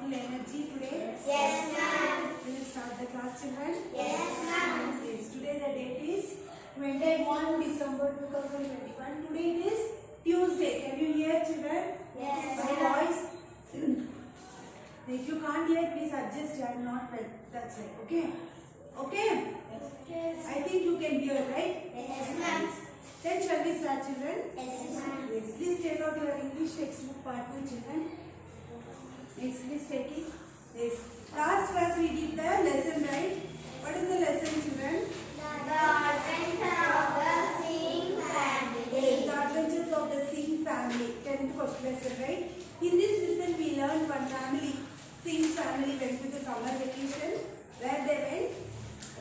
full energy today? Yes, ma'am. Will you start the class, children? Yes, ma'am. Yes. Today the date is 21 December 2021. Today it is Tuesday. Can you hear, children? Yes, My ma'am. voice. If you can't hear, please adjust. I am not well. That's it. Okay. Okay. Yes, I think you can hear, right? ma'am. Then shall we start, children? Yes, ma'am. Yes. Please take out your English textbook part 2, children. Next, please take it. Yes. Last class we did the lesson, right? What is the lesson, children? The adventure of the Singh family. Yes, the adventures of the Singh family. 10th first lesson, right? In this lesson we learned one family. Singh family went to the summer vacation. Where they went?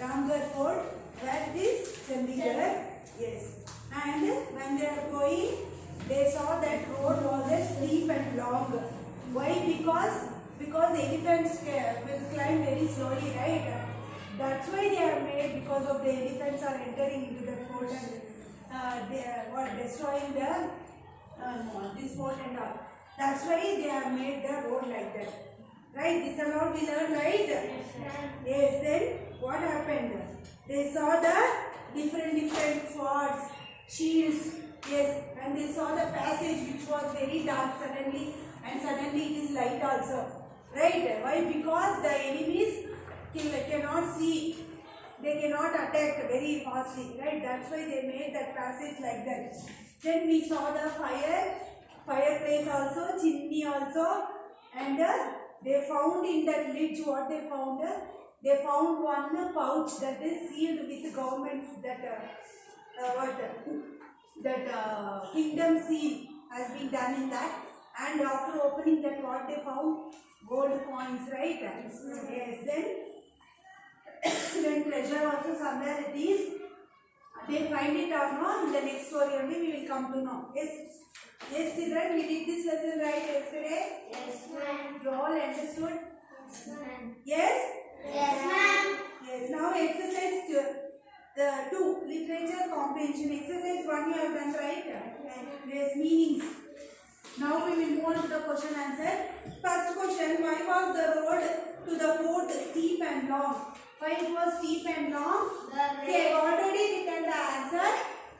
Ramgarh Fort. Where it is? Chandigarh. Yes. And when they are going, they saw that road was a steep and long. Why? Because elephants will climb very slowly, right? That's why they are made, because of the elephants are entering into the fort and they are destroying the this fort and all. That's why they have made the road like that. Right? This and all we learned, right? Yes. Then what happened? They saw the different swords, shields. Yes, and they saw the passage which was very dark suddenly, and suddenly it is light also. Right? Why? Because the enemies cannot see. They cannot attack very fastly. Right? That's why they made that passage like that. Then we saw the fireplace also, chimney also, and they found in that lid what they found. They found one pouch that is sealed with government kingdom seal has been done in that. And after opening that, what they found? Gold coins, right? Yes. Then treasure also somewhere it is. They find it or not, in the next story only we will come to know. Yes. Yes, children, we did this lesson right yesterday. Yes, ma'am. You all understood? Yes, ma'am. Yes? Yes, ma'am. Yes. Now exercise 2, literature comprehension. Exercise 1 you have done, right? Yes, meanings. Now we will move on to the question answer. First question, why was the road to the fort steep and long? Why it was steep and long? See, I have already written the answer.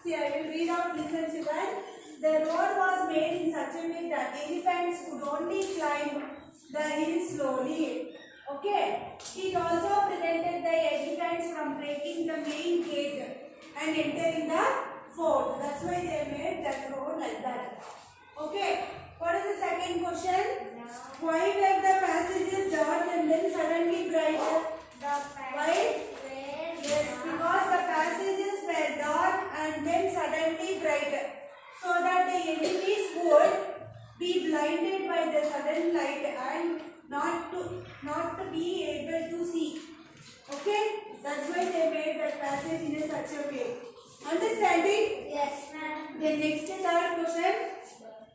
See, I will read out, listen children. The road was made in such a way that elephants could only climb the hill slowly. Okay. It also prevented the elephants from breaking the main gate and entering the fort. That's why they made that road like that. Okay. What is the second question? Why were the passages dark and then suddenly bright? Why? Yes, because the passages were dark and then suddenly bright, so that the enemies would be blinded by the sudden light and not to be able to see. Okay? That's why they made that passage in a such a way. Understanding? Yes, ma'am. Then next third question.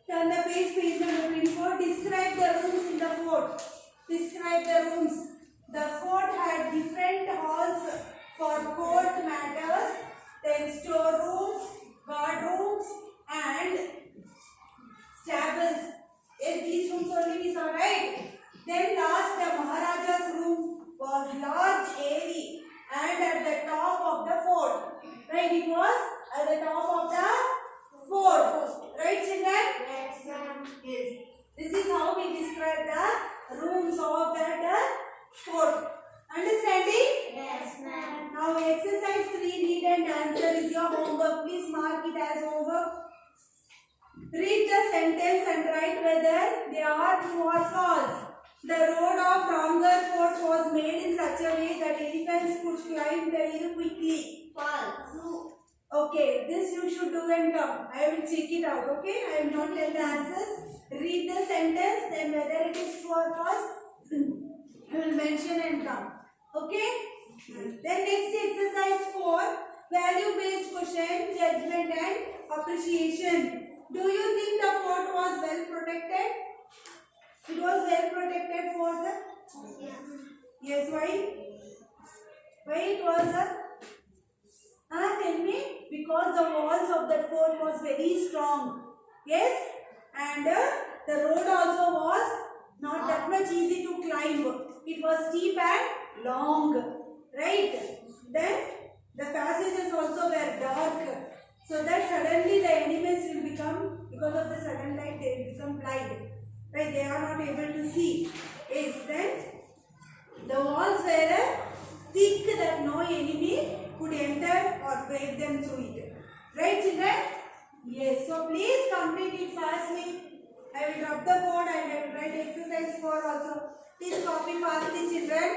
Turn the page number 24. Describe the rooms in the fort. Describe the rooms. The fort had different halls for court matters, then storerooms, guardrooms, and stables. Yes, these rooms only we saw, right? Then last, the Maharaja's room was large, airy, and at the top of the fort. Right? It was at the top of the fort. Right, children? Yes, ma'am. Yes. This is how we describe the rooms of that fort. Understanding? Yes, ma'am. Now exercise 3, read and answer is your homework. Please mark it as homework. Read the sentence and write whether they are true or false. The road of Ramgarh Fort was made in such a way that elephants could climb the hill quickly. False. Okay, this you should do and come. I will check it out, okay? I will not tell the answers. Read the sentence, then whether it is true or false, you will mention and come. Okay? Then next exercise 4, value-based question, judgment and appreciation. Do you think the fort was well protected? It was well protected for the... Yes, why? Why it was tell me. Because the walls of that fort was very strong. Yes? And the road also was not that much easy to climb. It was steep and long, right? Then the passages also were dark, so that suddenly the animals will become, because of the sudden light, they will become blind, right? They are not able to see. Is then the walls were thick that no enemy could enter or break them through it. Right, children? Yes. So please complete it fastly. I will drop the board and I will write exercise 4 also. Please copy fastly, children.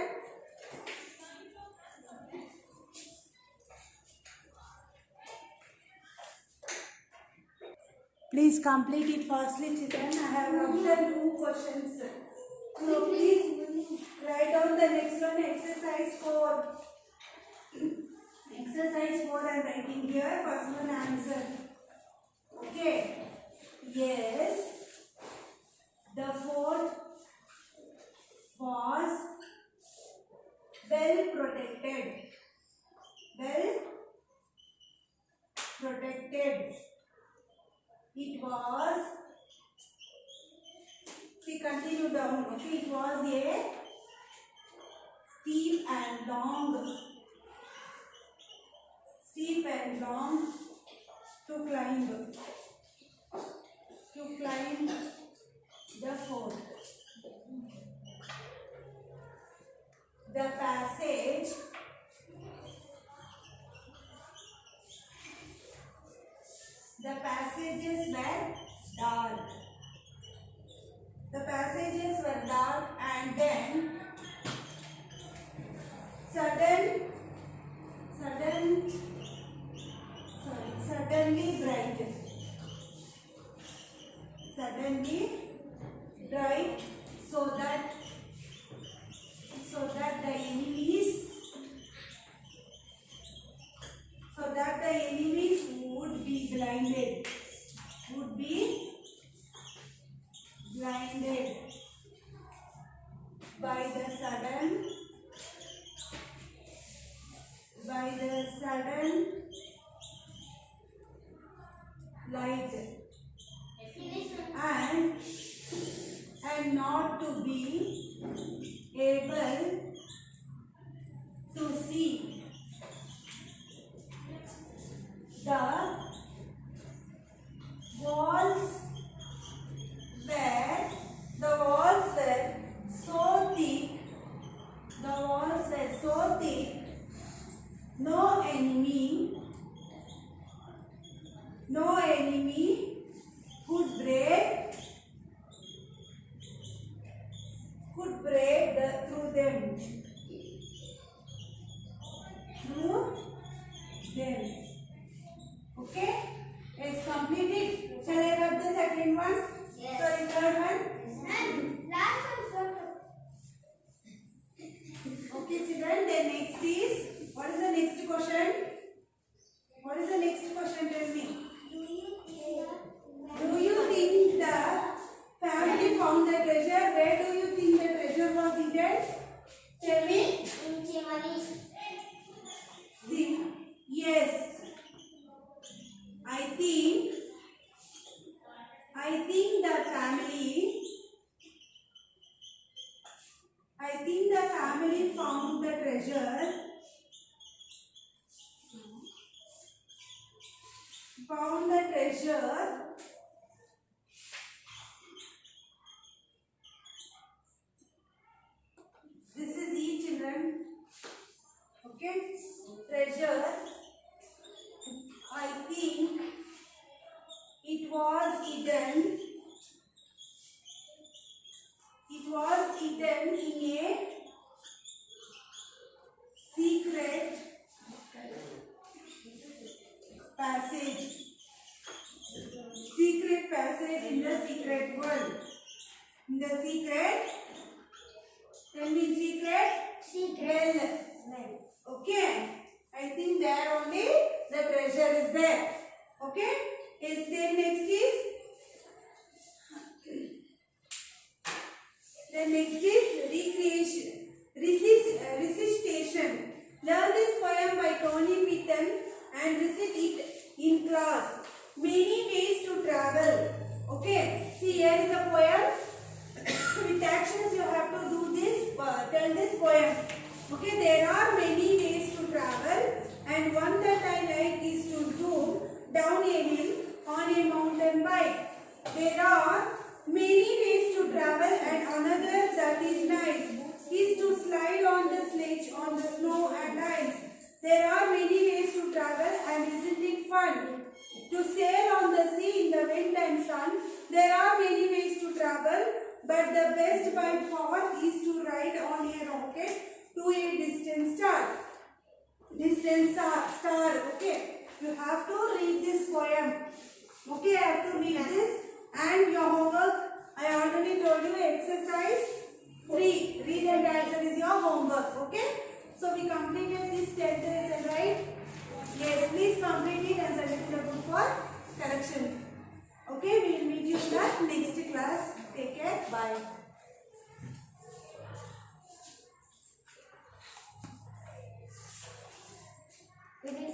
Please complete it fastly, children. I have option 2 questions. So please write down the next one, exercise 4. Exercise 4 I am writing here. First one answer. Okay. Yes. The fort was well protected. Well protected. It was, see, continue down. Okay, it was a steep and long to climb. The fort. The passages were dark. The passages were dark and then suddenly bright. Suddenly bright, so that the enemies would be blinded. By the sudden light, and not to be able to see. The walls were so thick. No enemy could break through them. Okay? It's completed. Shall I rub the second one? Yes. Sorry, third one? And last one, Okay, children. Then next is, what is the next question? What is the next question? Tell me. Do you think the family found the treasure? Where do you think the treasure was hidden? Tell me. Yes. I think the family found the treasure. This is E, children. Okay. Treasure. I think it was hidden in a secret passage. Secret passage in the secret world. In the secret. Tell me secret. Well. Okay. I think there only the treasure is there. Okay. Is there next is? The next is recreation. Recitation. Learn this poem by Tony Pitton and recite it in class. Many ways to travel. Okay. See, here is a poem with Okay, there are many ways to travel, and one that I like is to zoom down a hill on a mountain bike. There are many ways to travel, and another that is nice is to slide on the sledge on the snow and ice. There are many ways to travel, and isn't it fun? To sail on the sea in the wind and sun. There are many ways to travel, but the best by far is to ride on a rocket to a distant star. Okay. You have to read this poem. Okay, I have to read this, and your homework, I already told you, exercise 3. Read and answer is your homework. Okay. So we completed this 10th lesson, right? Yes, please complete it and send it to the group for correction. Okay, we will meet you in the next class. Take care. Bye.